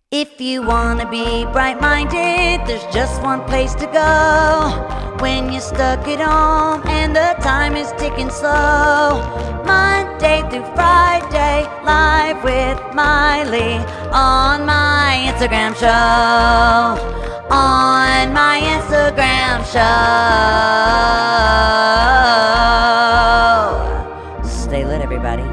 If you wanna be bright-minded, there's just one place to go. When you're stuck at home and the time is ticking slow. Monday through Friday, live with Miley on my Instagram show. On my Instagram show. Stay lit, everybody.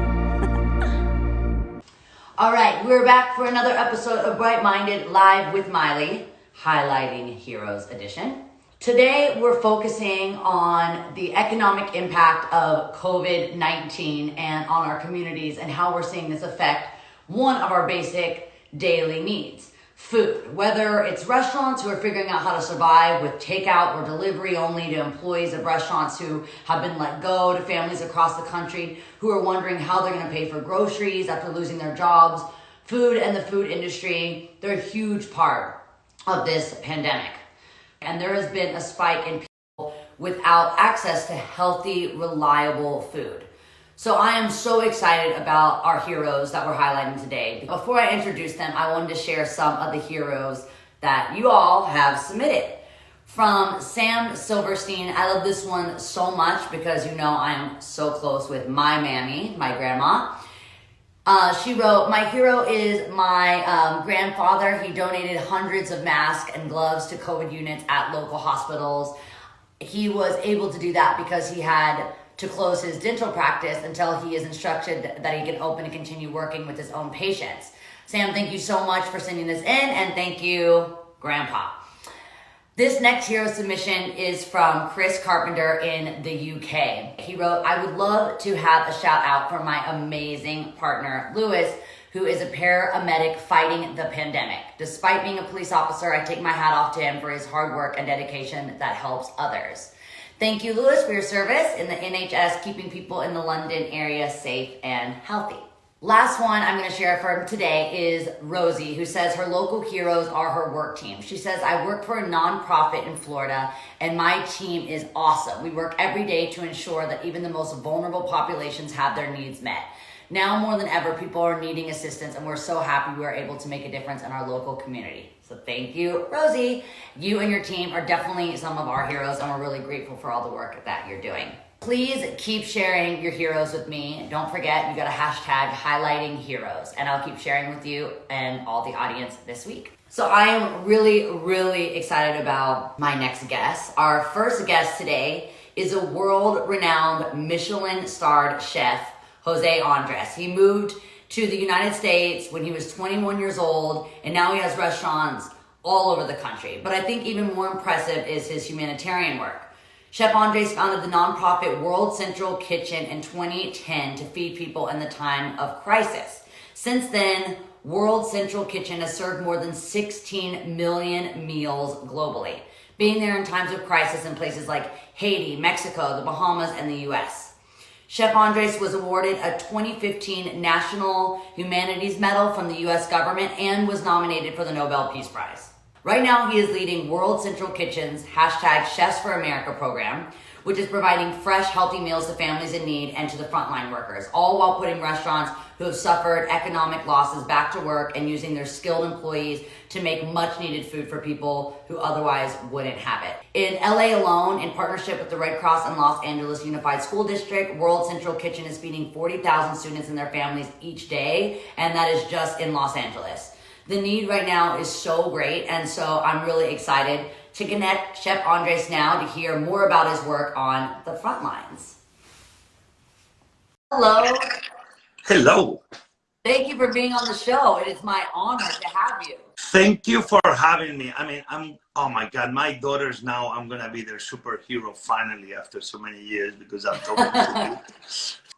All right, we're back for another episode of Bright Minded Live with Miley, highlighting Heroes Edition. Today, we're focusing on the economic impact of COVID-19 and on our communities and how we're seeing this affect one of our basic daily needs, food. Whether it's restaurants who are figuring out how to survive with takeout or delivery only, to employees of restaurants who have been let go, to families across the country who are wondering how they're going to pay for groceries after losing their jobs. Food and the food industry, they're a huge part of this pandemic. And there has been a spike in people without access to healthy, reliable food. So I am so excited about our heroes that we're highlighting today. Before I introduce them, I wanted to share some of the heroes that you all have submitted. From Sam Silverstein, I love this one so much because you know I am so close with my mammy, my grandma. She wrote, "My hero is my grandfather. He donated hundreds of masks and gloves to COVID units at local hospitals. He was able to do that because he had to close his dental practice until he is instructed that he can open and continue working with his own patients." Sam, thank you so much for sending this in, and thank you, Grandpa. This next hero submission is from Chris Carpenter in the UK. He wrote, "I would love to have a shout out for my amazing partner, Lewis, who is a paramedic fighting the pandemic. Despite being a police officer, I take my hat off to him for his hard work and dedication that helps others. Thank you, Lewis, for your service in the NHS, keeping people in the London area safe and healthy." Last one I'm going to share from today is Rosie, who says her local heroes are her work team. She says, "I work for a nonprofit in Florida, and my team is awesome. We work every day to ensure that even the most vulnerable populations have their needs met. Now more than ever, people are needing assistance, and we're so happy we are able to make a difference in our local community." So thank you, Rosie. You and your team are definitely some of our heroes, and we're really grateful for all the work that you're doing. Please keep sharing your heroes with me. Don't forget, you got a hashtag highlighting heroes, and I'll keep sharing with you and all the audience this week. So I am really, really excited about my next guest. Our first guest today is a world-renowned Michelin-starred chef, José Andrés. He moved to the United States when he was 21 years old, and now he has restaurants all over the country. But I think even more impressive is his humanitarian work. Chef Andrés founded the nonprofit World Central Kitchen in 2010 to feed people in the time of crisis. Since then, World Central Kitchen has served more than 16 million meals globally, being there in times of crisis in places like Haiti, Mexico, the Bahamas, and the US. Chef Andrés was awarded a 2015 National Humanities Medal from the US government and was nominated for the Nobel Peace Prize. Right now, he is leading World Central Kitchen's hashtag Chefs for America program, which is providing fresh, healthy meals to families in need and to the frontline workers, all while putting restaurants who have suffered economic losses back to work and using their skilled employees to make much needed food for people who otherwise wouldn't have it. In LA alone, in partnership with the Red Cross and Los Angeles Unified School District, World Central Kitchen is feeding 40,000 students and their families each day, and that is just in Los Angeles. The need right now is so great, and so I'm really excited to connect Chef Andrés now to hear more about his work on the front lines. Hello. Hello. Thank you for being on the show. It is my honor to have you. Thank you for having me. I mean, oh my God, my daughters now, I'm going to be their superhero finally after so many years because I'm talking to you.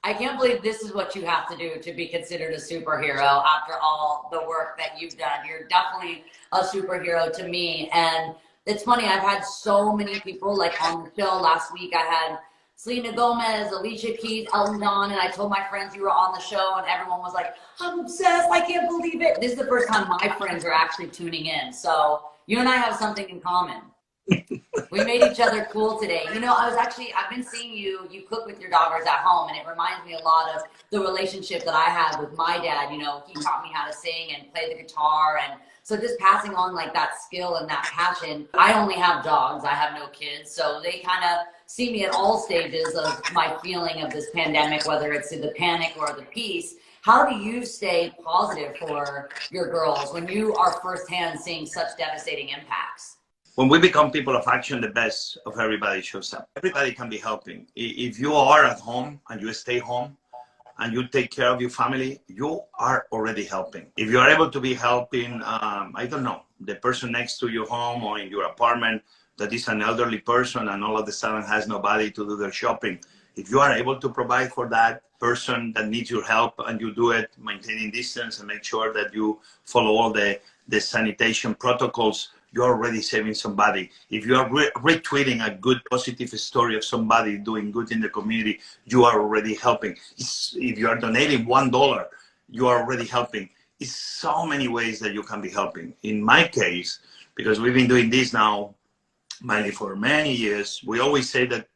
I can't believe this is what you have to do to be considered a superhero after all the work that you've done. You're definitely a superhero to me. And it's funny, I've had so many people like on the show. Last week I had Selena Gomez, Alicia Keys, Elton John, and I told my friends you were on the show and everyone was like, "I'm obsessed, I can't believe it." This is the first time my friends are actually tuning in. So you and I have something in common. We made each other cool today. You know, I've been seeing you cook with your daughters at home, and it reminds me a lot of the relationship that I had with my dad. You know, he taught me how to sing and play the guitar, and so just passing on like that skill and that passion. I only have dogs, I have no kids, so they kind of see me at all stages of my feeling of this pandemic, whether it's the panic or the peace. How do you stay positive for your girls when you are firsthand seeing such devastating impacts? When we become people of action, the best of everybody shows up. Everybody can be helping. If you are at home and you stay home and you take care of your family, you are already helping. If you are able to be helping, I don't know, the person next to your home or in your apartment that is an elderly person and all of a sudden has nobody to do their shopping, if you are able to provide for that person that needs your help and you do it maintaining distance and make sure that you follow all the sanitation protocols, you're already saving somebody. If you are retweeting a good positive story of somebody doing good in the community, you are already helping. If you are donating $1, you are already helping. It's so many ways that you can be helping. In my case, because we've been doing this now, Miley, for many years, we always say that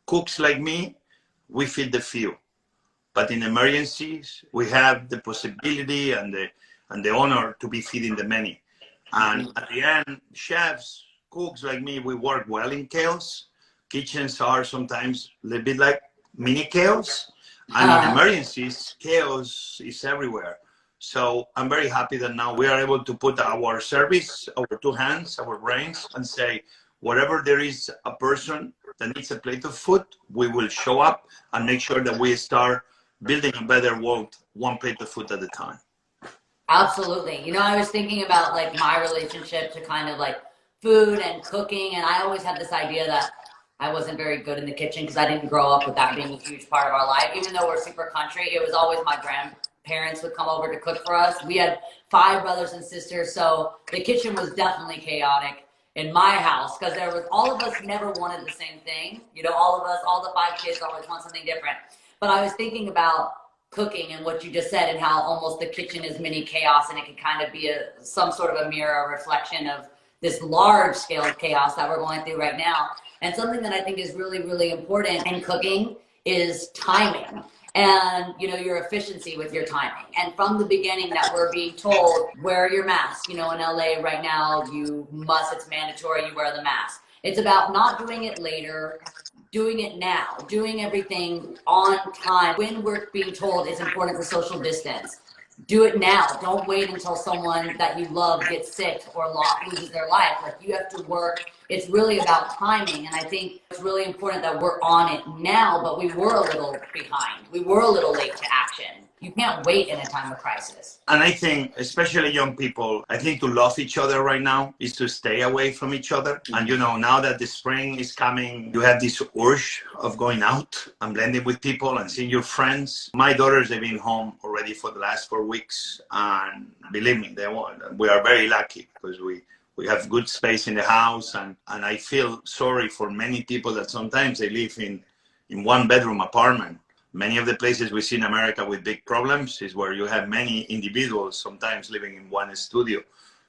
cooks like me, we feed the few. But in emergencies, we have the possibility and the honor to be feeding the many. And at the end, chefs, cooks like me, we work well in Keil's. Kitchens are sometimes a little bit like mini Keil's. And in emergencies, chaos is everywhere. So I'm very happy that now we are able to put our service, our two hands, our brains, and say, wherever there is a person that needs a plate of food, we will show up and make sure that we start building a better world, one plate of food at a time. Absolutely. You know, I was thinking about like my relationship to kind of like food and cooking, and I always had this idea that I wasn't very good in the kitchen because I didn't grow up with that being a huge part of our life. Even though we're super country, it was always my grandparents would come over to cook for us. We had 5 brothers and sisters, so the kitchen was definitely chaotic in my house because there was all of us never wanted the same thing. You know, all of us, all the 5 kids always want something different. But I was thinking about cooking and what you just said and how almost the kitchen is mini chaos, and it can kind of be some sort of a mirror, a reflection of this large scale of chaos that we're going through right now. And something that I think is really, really important in cooking is timing and, you know, your efficiency with your timing. And from the beginning that we're being told, wear your mask. You know, in LA right now, it's mandatory, you wear the mask. It's about not doing it later, doing it now, doing everything on time. When we're being told it's important to social distance, do it now. Don't wait until someone that you love gets sick or loses their life. Like, you have to work. It's really about timing. And I think it's really important that we're on it now, but we were a little behind. We were a little late to action. You can't wait in a time of crisis. And I think, especially young people, I think to love each other right now is to stay away from each other. And, you know, now that the spring is coming, you have this urge of going out and blending with people and seeing your friends. My daughters have been home already for the last 4 weeks. And believe me, we are very lucky because we have good space in the house. And I feel sorry for many people that sometimes they live in 1-bedroom apartment. Many of the places we see in America with big problems is where you have many individuals sometimes living in one studio.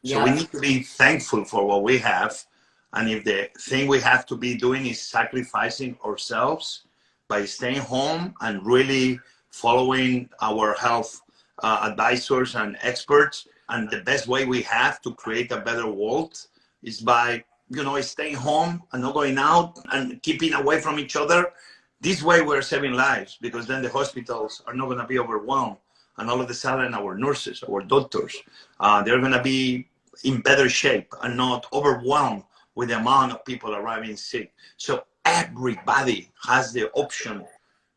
So we need to be thankful for what we have. And if the thing we have to be doing is sacrificing ourselves by staying home and really following our health advisors and experts, and the best way we have to create a better world is by, you know, staying home and not going out and keeping away from each other. This way we're saving lives, because then the hospitals are not going to be overwhelmed. And all of a sudden our nurses, our doctors, they're going to be in better shape and not overwhelmed with the amount of people arriving sick. So everybody has the option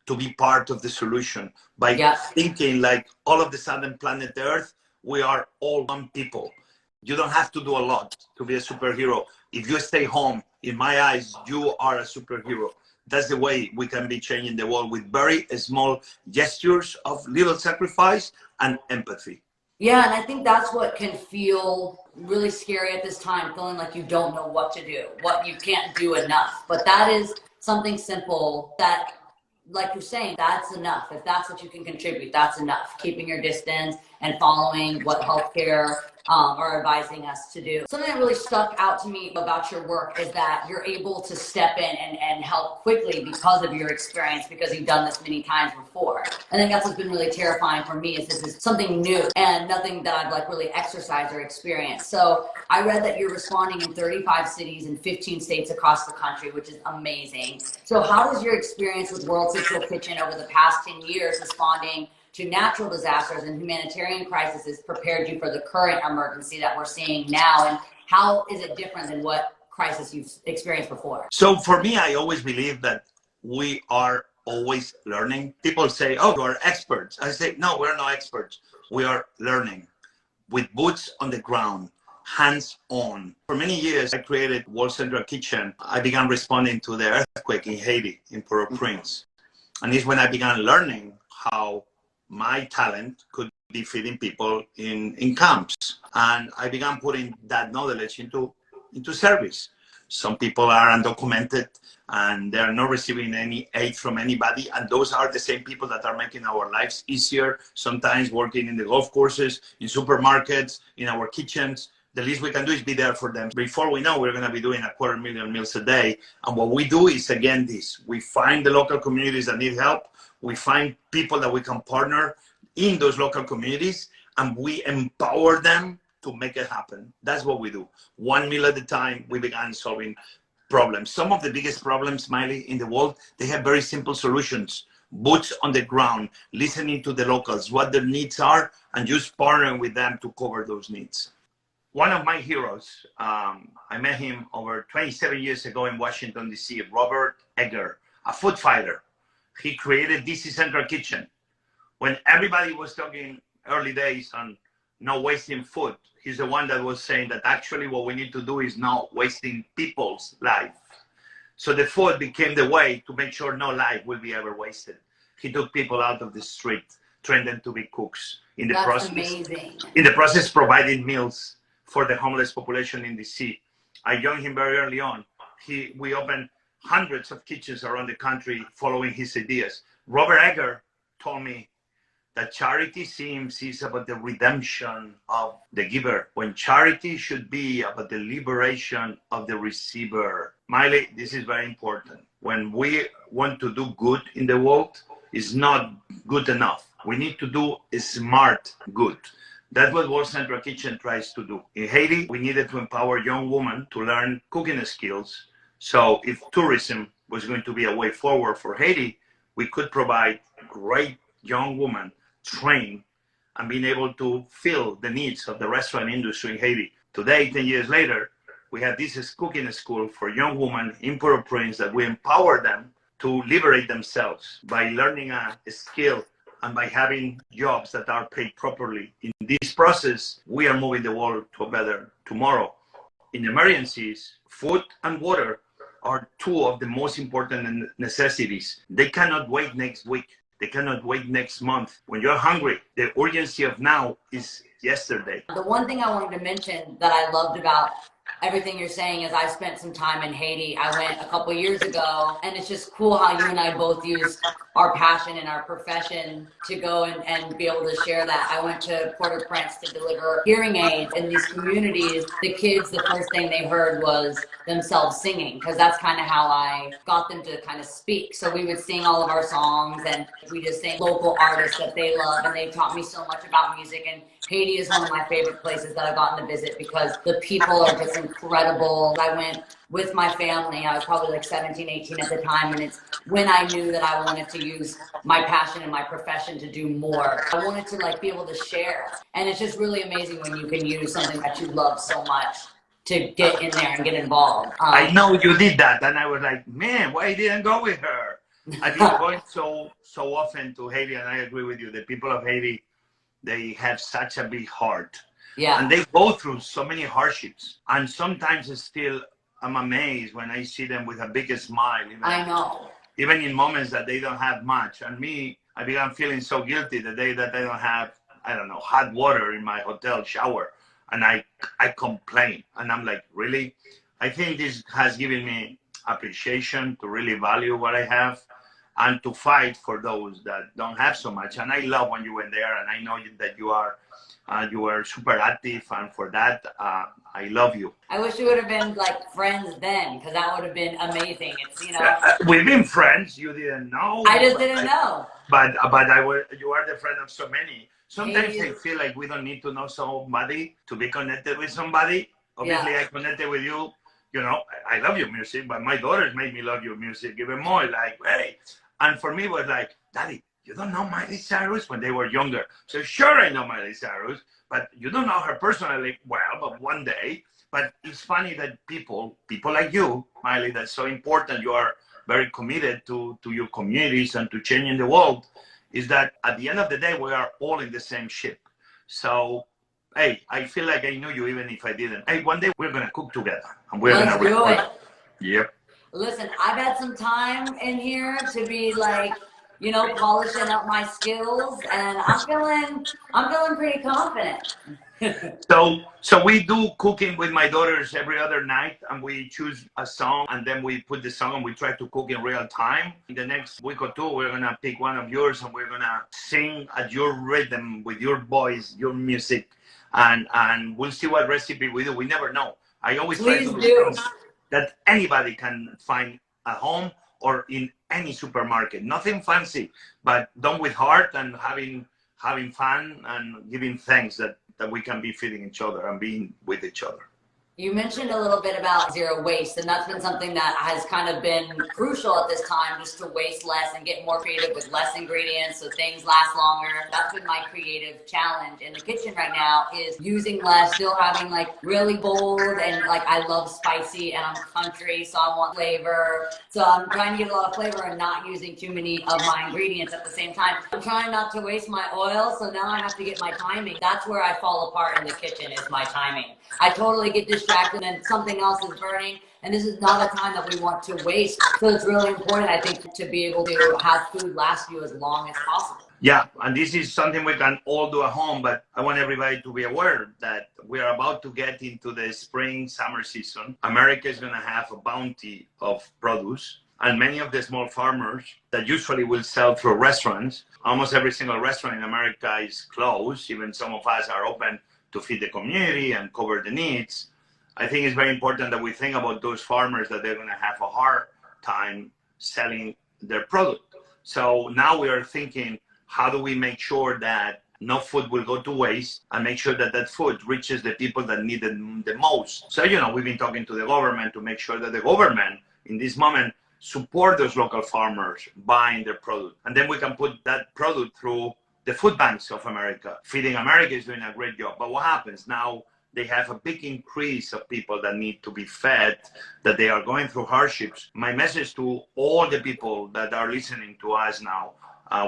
to be part of the solution by thinking like all of a sudden planet Earth, we are all one people. You don't have to do a lot to be a superhero. If you stay home, in my eyes, you are a superhero. That's the way we can be changing the world, with very small gestures of little sacrifice and empathy. Yeah, and I think that's what can feel really scary at this time, feeling like you don't know what to do, what you can't do enough. But that is something simple that, like you're saying, that's enough. If that's what you can contribute, that's enough. Keeping your distance, and following what healthcare are advising us to do. Something that really stuck out to me about your work is that you're able to step in and help quickly because of your experience, because you've done this many times before. I think that's what's been really terrifying for me, is this is something new and nothing that I've like really exercised or experienced. So I read that you're responding in 35 cities in 15 states across the country, which is amazing. So how does your experience with World Central Kitchen over the past 10 years responding to natural disasters and humanitarian crises prepared you for the current emergency that we're seeing now? And how is it different than what crisis you've experienced before? So for me, I always believe that we are always learning. People say, oh, you are experts. I say, no, we're not experts. We are learning with boots on the ground, hands on. For many years, I created World Central Kitchen. I began responding to the earthquake in Haiti, in Port-au-Prince. And it's when I began learning how my talent could be feeding people in camps. And I began putting that knowledge into service. Some people are undocumented and they're not receiving any aid from anybody. And those are the same people that are making our lives easier, sometimes working in the golf courses, in supermarkets, in our kitchens. The least we can do is be there for them. Before we know, we're going to be doing 250,000 meals a day. And what we do is, again, this. We find the local communities that need help. We find people that we can partner in those local communities, and we empower them to make it happen. That's what we do. One meal at a time, we began solving problems. Some of the biggest problems, Miley, in the world, they have very simple solutions. Boots on the ground, listening to the locals, what their needs are, and just partnering with them to cover those needs. One of my heroes, I met him over 27 years ago in Washington, D.C., Robert Egger, a food fighter. He created DC Central Kitchen. When everybody was talking early days on not wasting food, he's the one that was saying that actually what we need to do is not wasting people's life. So the food became the way to make sure no life will be ever wasted. He took people out of the street, trained them to be cooks. That's amazing. In the process, providing meals for the homeless population in DC. I joined him very early on. We opened hundreds of kitchens around the country following his ideas. Robert Egger told me that charity is about the redemption of the giver, when charity should be about the liberation of the receiver. Miley, this is very important. When we want to do good in the world, it's not good enough. We need to do a smart good. That's what World Central Kitchen tries to do. In Haiti, we needed to empower young women to learn cooking skills. So if tourism was going to be a way forward for Haiti, we could provide great young women trained and being able to fill the needs of the restaurant industry in Haiti. Today, 10 years later, we have this cooking school for young women in Port-au-Prince that we empower them to liberate themselves by learning a skill and by having jobs that are paid properly. In this process, we are moving the world to a better tomorrow. In emergencies, food and water are two of the most important necessities. They cannot wait next week. They cannot wait next month. When you're hungry, the urgency of now is yesterday. The one thing I wanted to mention that I loved about everything you're saying is I spent some time in Haiti. I went a couple years ago, and it's just cool how you and I both use our passion and our profession to go and be able to share that. I went to Port-au-Prince to deliver hearing aids in these communities. The kids, the first thing they heard was themselves singing, because that's kind of how I got them to kind of speak. So we would sing all of our songs, and we just sang local artists that they love, and they taught me so much about music. And Haiti is one of my favorite places that I've gotten to visit because the people are just incredible. I went with my family. I was probably like 17, 18 at the time, and it's when I knew that I wanted to use my passion and my profession to do more. I wanted to like be able to share, and it's just really amazing when you can use something that you love so much to get in there and get involved. I know you did that, and I was like, man, why didn't go with her? I've been going so often to Haiti, and I agree with you. The people of Haiti, they have such a big heart. Yeah. And they go through so many hardships. And sometimes it's still, I'm amazed when I see them with a big smile. I know. Even in moments that they don't have much. And me, I began feeling so guilty the day that I don't have, I don't know, hot water in my hotel shower. And I complain. And I'm like, really? I think this has given me appreciation to really value what I have. and to fight for those that don't have so much. And I love when you went there, and I know that you are super active, and for that, I love you. I wish we would have been like friends then, because that would have been amazing. It's, you know, We've been friends. You didn't know. I just didn't know. But you are the friend of so many. Sometimes I feel like we don't need to know somebody to be connected with somebody. Obviously, I connected with you. You know, I love your music, but my daughters made me love your music even more. Like, hey, and for me it was like, Daddy, you don't know Miley Cyrus, when they were younger. So sure, I know Miley Cyrus, but you don't know her personally well, but one day. But it's funny that people like you, Miley, that's so important. You are very committed to your communities and to changing the world, is that at the end of the day, we are all in the same ship. So, hey, I feel like I knew you even if I didn't. Hey, one day we're going to cook together. And we're going to record. Yep. Listen, I've had some time in here to be like, you know, polishing up my skills, and I'm feeling pretty confident. So we do cooking with my daughters every other night, and we choose a song, and then we put the song and we try to cook in real time. In the next week or two, we're gonna pick one of yours and we're gonna sing at your rhythm with your voice, your music, and we'll see what recipe we do. We never know. I always try to do things that anybody can find at home or in any supermarket. Nothing fancy, but done with heart and having fun and giving thanks that we can be feeding each other and being with each other. You mentioned a little bit about zero waste, and that's been something that has kind of been crucial at this time, just to waste less and get more creative with less ingredients so things last longer. That's been my creative challenge in the kitchen right now, is using less, still having like really bold, and like I love spicy and I'm country, so I want flavor. So I'm trying to get a lot of flavor and not using too many of my ingredients at the same time. I'm trying not to waste my oil, so now I have to get my timing. That's where I fall apart in the kitchen, is my timing. I totally get distracted and something else is burning, and this is not a time that we want to waste. So it's really important, I think, to be able to have food last you as long as possible. Yeah, and this is something we can all do at home, but I want everybody to be aware that we are about to get into the spring, summer season. America is going to have a bounty of produce, and many of the small farmers that usually will sell through restaurants, almost every single restaurant in America is closed. Even some of us are open to feed the community and cover the needs. I think it's very important that we think about those farmers, that they're going to have a hard time selling their product. So now we are thinking, how do we make sure that no food will go to waste, and make sure that that food reaches the people that need it the most? So, you know, we've been talking to the government to make sure that the government in this moment support those local farmers buying their product. And then we can put that product through the food banks of America. Feeding America is doing a great job. But what happens now? They have a big increase of people that need to be fed, that they are going through hardships. My message to all the people that are listening to us now,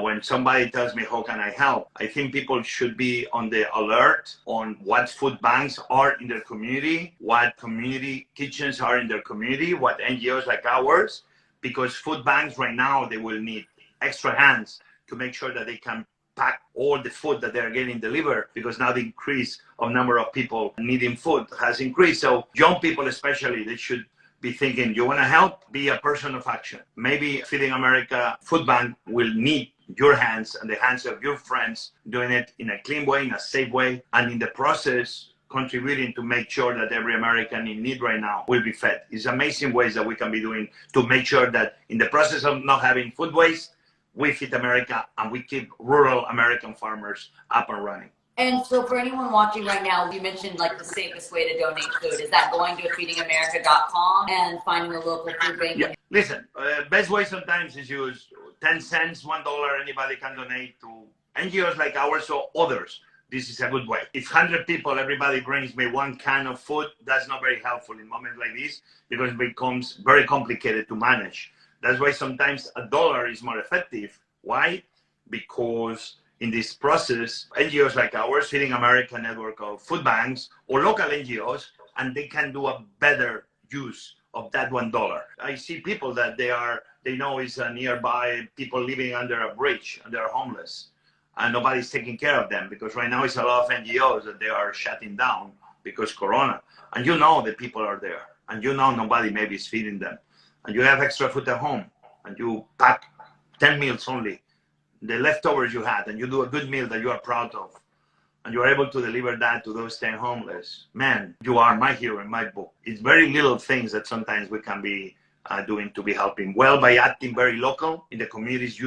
when somebody tells me, how can I help? I think people should be on the alert on what food banks are in their community, what community kitchens are in their community, what NGOs like ours, because food banks right now, they will need extra hands to make sure that they can pack all the food that they're getting delivered, because now the increase of number of people needing food has increased. So young people especially, they should be thinking, you want to help? Be a person of action. Maybe Feeding America Food Bank will need your hands and the hands of your friends doing it in a clean way, in a safe way, and in the process contributing to make sure that every American in need right now will be fed. It's amazing ways that we can be doing to make sure that in the process of not having food waste, we feed America and we keep rural American farmers up and running. And so for anyone watching right now, you mentioned like the safest way to donate food. Is that going to feedingamerica.com and finding a local food bank? Yeah. Listen, best way sometimes is use 10 cents, $1, anybody can donate to NGOs like ours or others. This is a good way. If 100 people, everybody brings me one can of food, that's not very helpful in moments like this, because it becomes very complicated to manage. That's why sometimes $1 is more effective. Why? Because in this process, NGOs like ours, Feeding America network of food banks or local NGOs, and they can do a better use of that $1. I see people that they know is nearby, people living under a bridge and they're homeless, and nobody's taking care of them, because right now it's a lot of NGOs that they are shutting down because Corona. And you know the people are there, and you know nobody maybe is feeding them. And you have extra food at home, and you pack 10 meals only, the leftovers you had, and you do a good meal that you are proud of, and you're able to deliver that to those 10 homeless, man, you are my hero in my book. It's very little things that sometimes we can be doing to be helping. Well, by acting very local in the communities,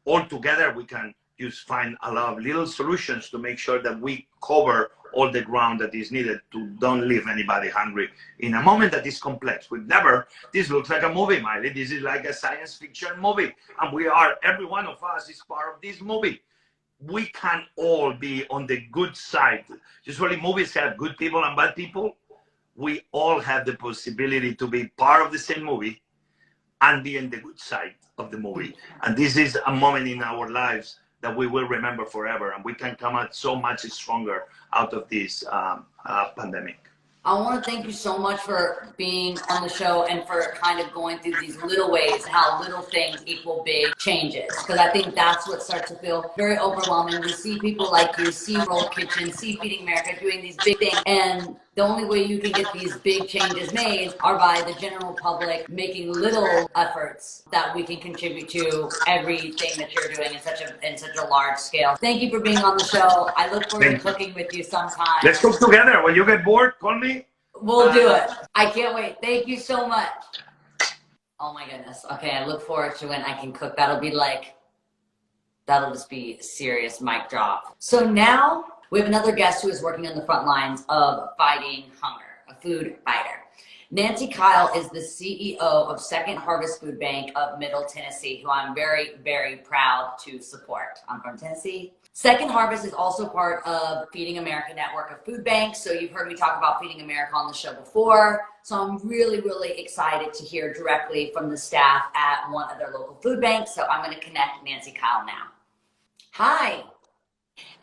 all together we can just find a lot of little solutions to make sure that we cover all the ground that is needed to don't leave anybody hungry in a moment that is complex. This looks like a movie, Miley. This is like a science fiction movie. And every one of us is part of this movie. We can all be on the good side. Usually movies have good people and bad people. We all have the possibility to be part of the same movie and be on the good side of the movie. And this is a moment in our lives that we will remember forever, and we can come out so much stronger out of this pandemic. I want to thank you so much for being on the show and for kind of going through these little ways, how little things equal big changes. Because I think that's what starts to feel very overwhelming. We see people like you, see World Kitchen, see Feeding America doing these big things. And the only way you can get these big changes made are by the general public making little efforts that we can contribute to everything that you're doing in such a large scale. Thank you for being on the show. I look forward to cooking with you sometime. Let's cook together. When you get bored, call me. We'll do it. I can't wait. Thank you so much. Oh my goodness. Okay, I look forward to when I can cook. That'll just be a serious mic drop. So now we have another guest who is working on the front lines of fighting hunger, a food fighter. Nancy Keil is the CEO of Second Harvest Food Bank of Middle Tennessee, who I'm very, very proud to support. I'm from Tennessee. Second Harvest is also part of Feeding America network of food banks. So you've heard me talk about Feeding America on the show before. So I'm really, really excited to hear directly from the staff at one of their local food banks. So I'm going to connect Nancy Keil now. Hi.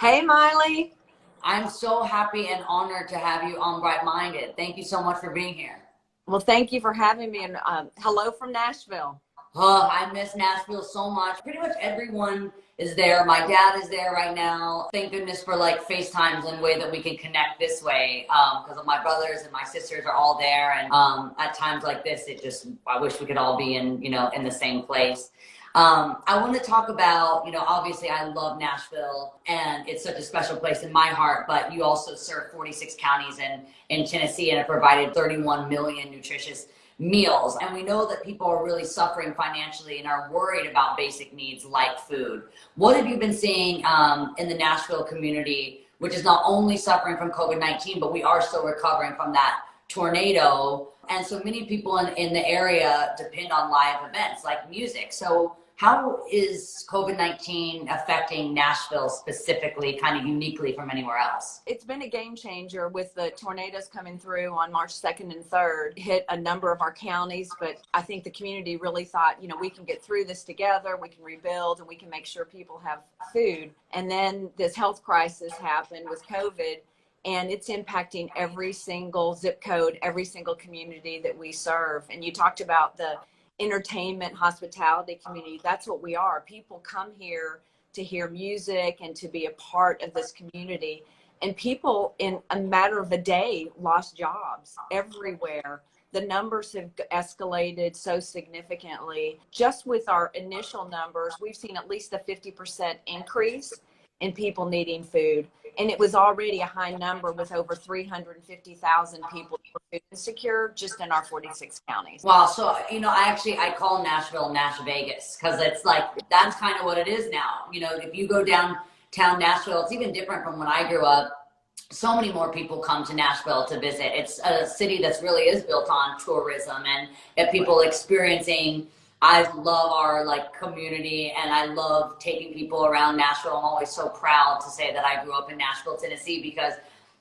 Hey, Miley. I'm so happy and honored to have you on Bright Minded. Thank you so much for being here. Well, thank you for having me, and hello from Nashville. Oh, I miss Nashville so much. Pretty much everyone is there. My dad is there right now. Thank goodness for like FaceTimes and way that we can connect this way, because of my brothers and my sisters are all there. And at times like this, I wish we could all be in the same place. I want to talk about, obviously I love Nashville and it's such a special place in my heart, but you also serve 46 counties in Tennessee and have provided 31 million nutritious meals. And we know that people are really suffering financially and are worried about basic needs like food. What have you been seeing in the Nashville community, which is not only suffering from COVID-19, but we are still recovering from that tornado? And so many people in the area depend on live events like music. So how is COVID-19 affecting Nashville specifically, kind of uniquely from anywhere else? It's been a game changer with the tornadoes coming through on March 2nd and 3rd, hit a number of our counties, but I think the community really thought, we can get through this together, we can rebuild, and we can make sure people have food. And then this health crisis happened with COVID, and it's impacting every single zip code, every single community that we serve. And you talked about the entertainment, hospitality community. That's what we are. People come here to hear music and to be a part of this community. And people in a matter of a day lost jobs everywhere. The numbers have escalated so significantly. Just with our initial numbers, we've seen at least a 50% increase in people needing food. And it was already a high number with over 350,000 people who were food insecure just in our 46 counties. Wow. So, I call Nashville Nash Vegas because it's like, that's kind of what it is now. If you go downtown Nashville, it's even different from when I grew up. So many more people come to Nashville to visit. It's a city that's really is built on tourism and people experiencing. I love our community and I love taking people around Nashville. I'm always so proud to say that I grew up in Nashville, Tennessee, because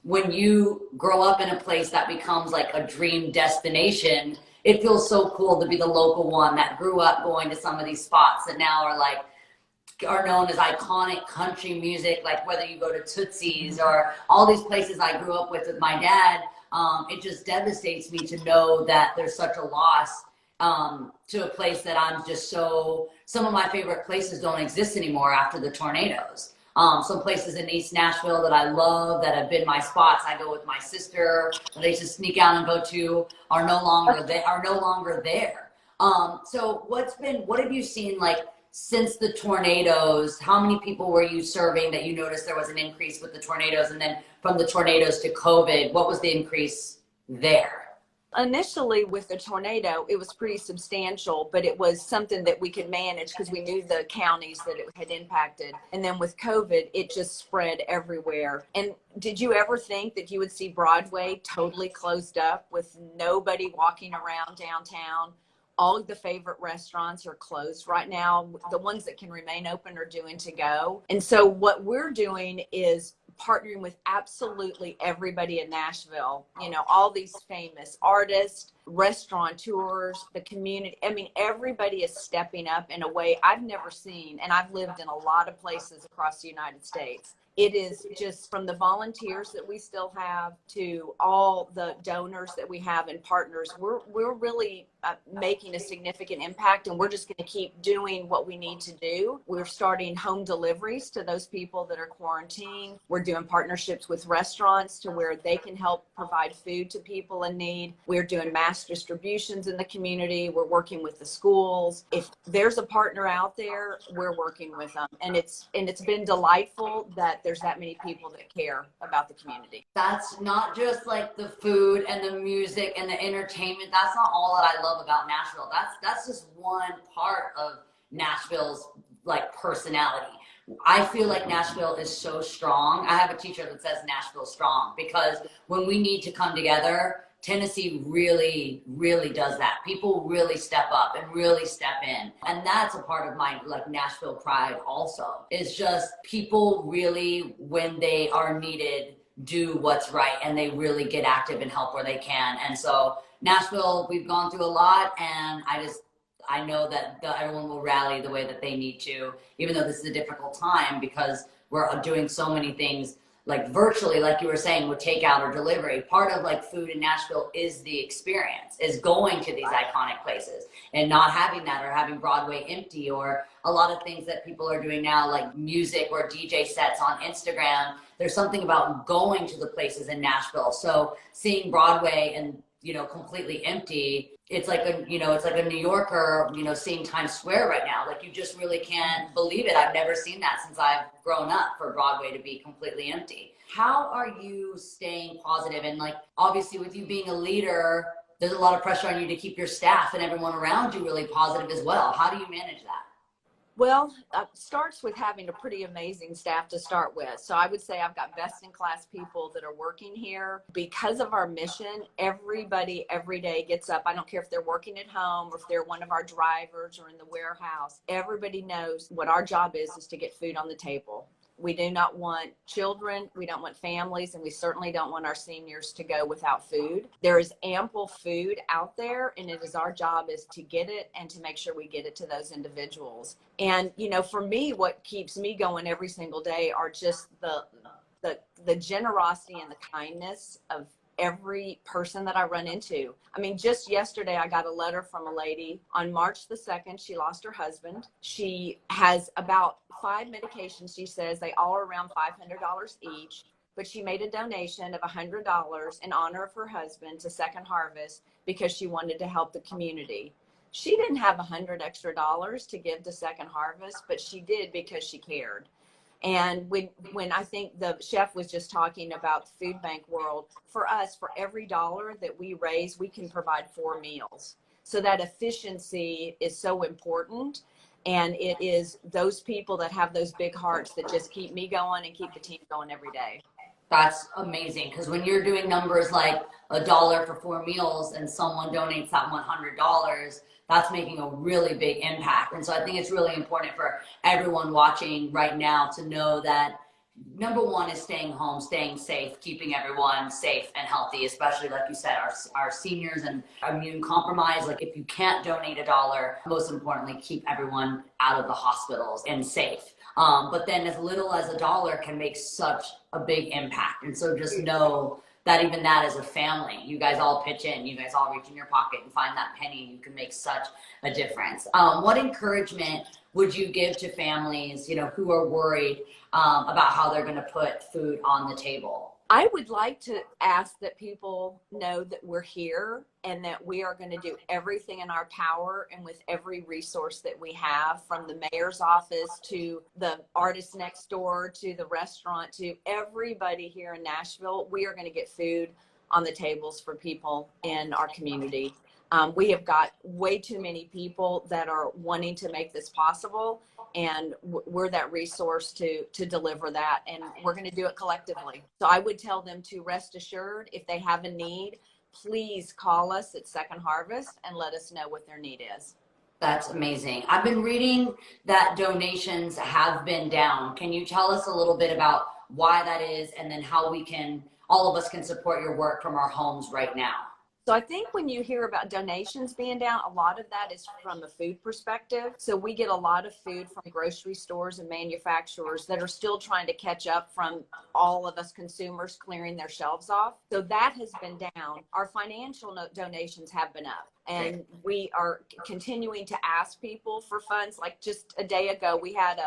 when you grow up in a place that becomes like a dream destination, it feels so cool to be the local one that grew up going to some of these spots that now are known as iconic country music, like whether you go to Tootsie's or all these places I grew up with my dad. It just devastates me to know that there's such a loss to a place that some of my favorite places don't exist anymore after the tornadoes. Some places in East Nashville that I love, that have been my spots, I go with my sister, that I used to sneak out and go to, are no longer there. So what have you seen since the tornadoes, how many people were you serving that you noticed there was an increase with the tornadoes? And then from the tornadoes to COVID, what was the increase there? Initially with the tornado, it was pretty substantial, but it was something that we could manage because we knew the counties that it had impacted. And then with COVID, it just spread everywhere. And did you ever think that you would see Broadway totally closed up with nobody walking around downtown? All of the favorite restaurants are closed right now. The ones that can remain open are doing to go. And so what we're doing is partnering with absolutely everybody in Nashville, you know, all these famous artists, restaurateurs, the community. I mean, everybody is stepping up in a way I've never seen. And I've lived in a lot of places across the United States. It is just from the volunteers that we still have to all the donors that we have and partners. We're really making a significant impact, and we're just going to keep doing what we need to do. We're starting home deliveries to those people that are quarantined. We're doing partnerships with restaurants to where they can help provide food to people in need. We're doing mass distributions in the community. We're working with the schools. If there's a partner out there, we're working with them. And it's been delightful that there's that many people that care about the community. That's not just like the food and the music and the entertainment. That's not all that I love about Nashville. That's just one part of Nashville's like personality. I feel like Nashville is so strong. I have a teacher that says Nashville's strong because when we need to come together, Tennessee really, really does that. People really step up and really step in. And that's a part of my like Nashville pride also. It's just people really, when they are needed, do what's right and they really get active and help where they can. And so Nashville, we've gone through a lot, and I know that everyone will rally the way that they need to, even though this is a difficult time because we're doing so many things like virtually, like you were saying, with takeout or delivery. Part of like food in Nashville is the experience, is going to these iconic places and not having that, or having Broadway empty, or a lot of things that people are doing now, like music or DJ sets on Instagram. There's something about going to the places in Nashville. So seeing Broadway and, you know, completely empty, it's like a New Yorker, you know, seeing Times Square right now. Like, you just really can't believe it. I've never seen that since I've grown up, for Broadway to be completely empty. How are you staying positive? And like, obviously with you being a leader, there's a lot of pressure on you to keep your staff and everyone around you really positive as well. How do you manage that? Well, it starts with having a pretty amazing staff to start with. So I would say I've got best in class people that are working here. Because of our mission, everybody every day gets up. I don't care if they're working at home or if they're one of our drivers or in the warehouse. Everybody knows what our job is to get food on the table. We do not want children, we don't want families, and we certainly don't want our seniors to go without food. There is ample food out there, and it is our job is to get it and to make sure we get it to those individuals. And, you know, for me, what keeps me going every single day are just the generosity and the kindness of every person that I run into. I mean, just yesterday, I got a letter from a lady on March the 2nd. She lost her husband. She has about 5 medications. She says they all are around $500 each, but she made a donation of $100 in honor of her husband to Second Harvest because she wanted to help the community. She didn't have $100 extra to give to Second Harvest, but she did because she cared. And when I think the chef was just talking about the food bank world, for us, for every dollar that we raise, we can provide 4 meals. So that efficiency is so important. And it is those people that have those big hearts that just keep me going and keep the team going every day. That's amazing, because when you're doing numbers like $1 for 4 meals and someone donates that $100, that's making a really big impact. And so I think it's really important for everyone watching right now to know that number one is staying home, staying safe, keeping everyone safe and healthy, especially like you said, our seniors and immune compromised. Like, if you can't donate $1, most importantly, keep everyone out of the hospitals and safe. But then as little as $1 can make such a big impact. And so just know that even that as a family, you guys all pitch in, you guys all reach in your pocket and find that penny, and you can make such a difference. What encouragement would you give to families, you know, who are worried about how they're going to put food on the table? I would like to ask that people know that we're here and that we are going to do everything in our power and with every resource that we have, from the mayor's office to the artist next door to the restaurant to everybody here in Nashville. We are going to get food on the tables for people in our community. We have got way too many people that are wanting to make this possible, and we're that resource to deliver that, and we're going to do it collectively. So I would tell them to rest assured, if they have a need, please call us at Second Harvest and let us know what their need is. That's amazing. I've been reading that donations have been down. Can you tell us a little bit about why that is, and then how we can, all of us can support your work from our homes right now? So I think when you hear about donations being down, a lot of that is from a food perspective. So we get a lot of food from grocery stores and manufacturers that are still trying to catch up from all of us consumers clearing their shelves off. So that has been down. Our financial donations have been up. And we are continuing to ask people for funds. Like just a day ago, we had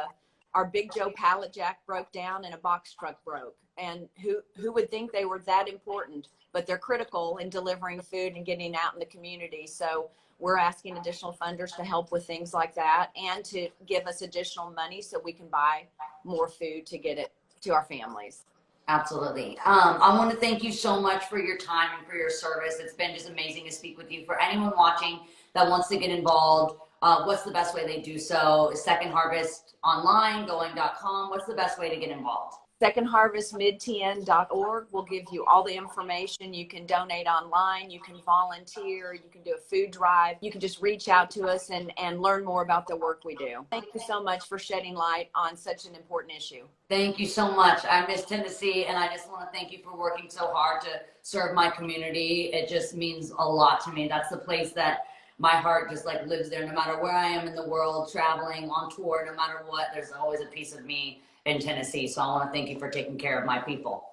our Big Joe pallet jack broke down and a box truck broke. And who would think they were that important? But they're critical in delivering food and getting out in the community. So we're asking additional funders to help with things like that and to give us additional money so we can buy more food to get it to our families. Absolutely. I want to thank you so much for your time and for your service. It's been just amazing to speak with you. For anyone watching that wants to get involved, what's the best way they do so? Is Second Harvest online, going.com? What's the best way to get involved? secondharvestmidtn.org will give you all the information. You can donate online, you can volunteer, you can do a food drive, you can just reach out to us and learn more about the work we do. Thank you so much for shedding light on such an important issue. Thank you so much. I miss Tennessee, and I just want to thank you for working so hard to serve my community. It just means a lot to me. That's the place that my heart just like lives there. No matter where I am in the world, traveling, on tour, no matter what, there's always a piece of me in Tennessee. So I want to thank you for taking care of my people.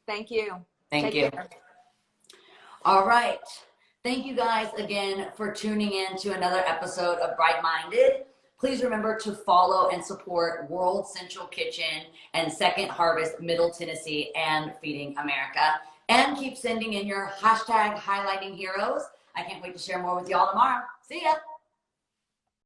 Thank you. Thank you. All right. Thank you guys again for tuning in to another episode of Bright Minded. Please remember to follow and support World Central Kitchen and Second Harvest Middle Tennessee and Feeding America. And keep sending in your hashtag highlighting heroes. I can't wait to share more with y'all tomorrow. See ya.